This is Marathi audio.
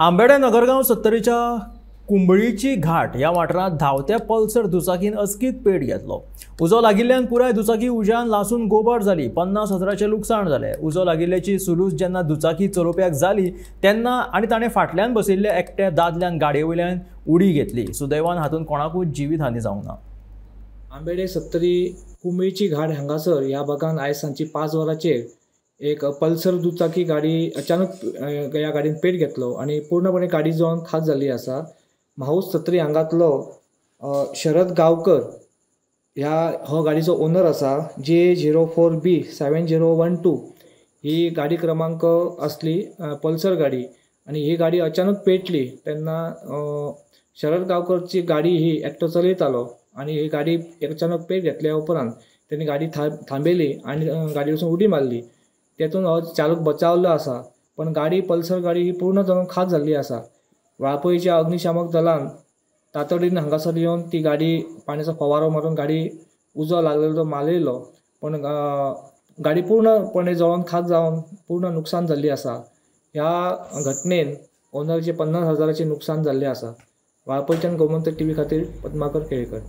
आंबेडे नगरगाव सत्तरीच्या कुंबळीची घाट या वाठारात धावत्या पल्सर दुचाकीन अचकीत पेट घेतलो। उजो लागिल्ल्यान पुराय दुचाकी उज्यान लासून गोबाट जाली। 50,000चे लुकसाण जाले। उजो लागिल्ल्याची सुलूस जेन्ना दुचाकी चलोवप्याक जाली तेन्ना आनी ताणें फाटल्यान बशिल्ल्या एकट्या दादल्यान गाडये वयल्यान उडी घेतली। सुदैवान हातून कोणाकूच जिवीत हानी जावंक ना। आंबेडे सत्तरी कुंबळीची घाट हांगासर ह्या भागात आयज सांजची 5 वरांचेर एक पल्सर दुचाकी गाडी अचानक ह्या गाडीन पेट घेतलो आणि पूर्णपणे गाडी जळून खाक जाल्ली आसा। माहूस सत्तरी हांगातलो शरद गांवकर हो गाडीचो ओनर आसा। J04B7012 ही गाडी क्रमांक असली पल्सर गाडी आणि ही गाडी अचानक पेटली तेन्ना शरद गांवकरची गाडी ही एकटो चलयतालो आणि ही गाडी अचानक पेट घेतल्या उपरांत त्यांनी गाडी थांबयली आणि गाडी वचून उडी मारली। तेतून हो चालक बचावलो आसा, पण गाडी पल्सर गाडी ही पूर्ण जावन खाक जाल्ली आसा। वाळपयच्या अग्निशामक दलान तातडीन हांगासर येवन ती गाडी पाण्याचो फवारो मारून गाडी उजो लागलेलो तो मालयलो, पण गाडी पूर्णपणे जळोन खाक जावन पूर्ण नुकसान जाल्ली आसा। ह्या घटनेन ओनरचे 50,000चे नुकसान जाल्ले आसा। वाळपयच्यान गोमंतक टीव्ही खातीर पद्माकर केळेकर।